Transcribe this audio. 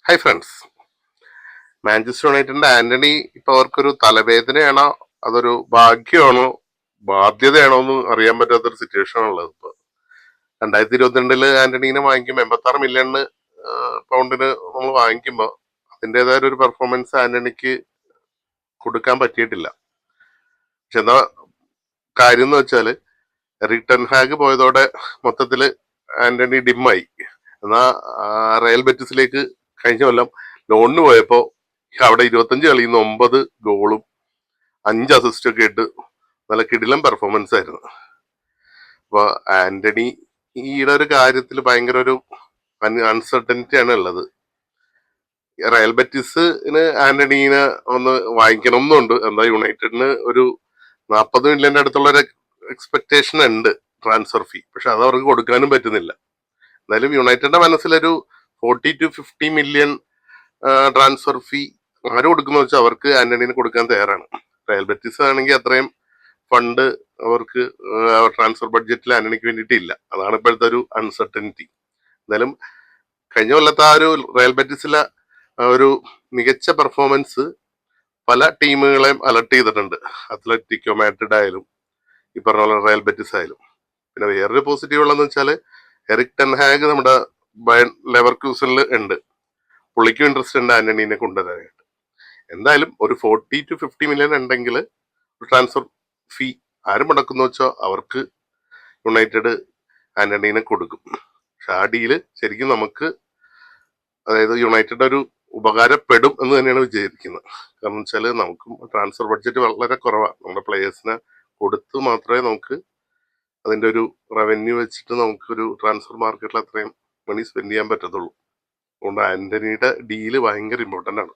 Hi friends, Manchester യുണൈറ്റഡിന്റെ ആന്റണി ഇപ്പൊ അവർക്കൊരു തലവേദനയാണോ അതൊരു ഭാഗ്യമാണോ ബാധ്യതയാണോ എന്ന് അറിയാൻ പറ്റാത്തൊരു സിറ്റുവേഷൻ ആണുള്ളത്. ഇപ്പൊ 2022 ആന്റണീനെ വാങ്ങിക്കുമ്പോൾ 86 മില്യണ് പൗണ്ടിന് നമ്മൾ വാങ്ങിക്കുമ്പോൾ അതിൻ്റെതായ ഒരു പെർഫോമൻസ് ആന്റണിക്ക് കൊടുക്കാൻ പറ്റിയിട്ടില്ല. പക്ഷെ എന്താ കാര്യം എന്ന് വെച്ചാല് എറിക് ടെൻ ഹാഗ് പോയതോടെ മൊത്തത്തില് ആന്റണി ഡിമ്മായി. എന്നാ റയൽ ബെറ്റിസിലേക്ക് കഴിഞ്ഞ കൊല്ലം ലോണിന് പോയപ്പോ അവിടെ 25 കളിയിൽ നിന്ന് 9 ഗോളും 5 അസിസ്റ്റും ഒക്കെ ഇട്ട് നല്ല കിടിലം പെർഫോമൻസ് ആയിരുന്നു. അപ്പൊ ആന്റണി ഈയുടെ ഒരു കാര്യത്തിൽ ഭയങ്കര ഒരു അൺസർട്ടനിറ്റി ആണ് ഉള്ളത്. റയൽ ബെറ്റിസിന് ആന്റണീനെ ഒന്ന് വാങ്ങിക്കണം എന്നുണ്ട്. എന്താ യുണൈറ്റഡിന് ഒരു 40 മില്യന്റെ അടുത്തുള്ള ഒരു എക്സ്പെക്ടേഷൻ ഉണ്ട് ട്രാൻസ്ഫർ ഫീ. പക്ഷെ അത് അവർക്ക് കൊടുക്കാനും പറ്റുന്നില്ല. എന്തായാലും യുണൈറ്റഡിന്റെ മനസ്സിലൊരു 40 to 50 മില്യൺ ട്രാൻസ്ഫർ ഫീ ആര് കൊടുക്കുന്ന വെച്ചാൽ അവർക്ക് ആന്റണീനെ കൊടുക്കാൻ തയ്യാറാണ്. റയൽ ബെറ്റിസ് ആണെങ്കിൽ അത്രയും ഫണ്ട് അവർക്ക് ട്രാൻസ്ഫർ ബഡ്ജറ്റിൽ ആന്റണിക്ക് വേണ്ടിയിട്ട് ഇല്ല. അതാണ് ഇപ്പോഴത്തെ ഒരു അൺസർട്ടനിറ്റി. എന്തായാലും കഴിഞ്ഞ കൊല്ലത്തെ ആ ഒരു റയൽ ബെറ്റിസിലെ ഒരു മികച്ച പെർഫോമൻസ് പല ടീമുകളെയും അലർട്ട് ചെയ്തിട്ടുണ്ട്. അത്ലറ്റിക്കോ മാഡ്രിഡ് ആയാലും ഈ പറഞ്ഞ പോലെ റയൽ ബെറ്റിസ് ആയാലും. പിന്നെ വേറൊരു പോസിറ്റീവ് ഉള്ളതെന്ന് വെച്ചാൽ എറിക് ടെൻ ഹാഗ് നമ്മുടെ ലെവർക്യൂസനിൽ ഉണ്ട്. പുള്ളിക്കും ഇൻട്രസ്റ്റ് ഉണ്ട് ആന്റണീനെ കൊണ്ടുവരാനായിട്ട്. എന്തായാലും ഒരു 40 to 50 മില്യൺ ഉണ്ടെങ്കിൽ ട്രാൻസ്ഫർ ഫീ ആരും മുടക്കുന്ന വെച്ചോ അവർക്ക് യുണൈറ്റഡ് ആന്റണീനെ കൊടുക്കും. പക്ഷെ ആ ഡീല് ശരിക്കും നമുക്ക്, അതായത് യുണൈറ്റഡ് ഒരു ഉപകാരപ്പെടും എന്ന് തന്നെയാണ് വിചാരിക്കുന്നത്. കാരണം വെച്ചാൽ നമുക്കും ട്രാൻസ്ഫർ ബഡ്ജറ്റ് വളരെ കുറവാണ്. നമ്മുടെ പ്ലേയേഴ്സിനെ കൊടുത്ത് മാത്രമേ നമുക്ക് അതിന്റെ ഒരു റവന്യൂ വെച്ചിട്ട് നമുക്കൊരു ട്രാൻസ്ഫർ മാർക്കറ്റിൽ അത്രയും മണി സ്പെൻഡ് ചെയ്യാൻ പറ്റത്തുള്ളൂ. അതുകൊണ്ട് ആന്റണിയുടെ ഡീല് ഭയങ്കര ഇമ്പോർട്ടന്റ് ആണ്.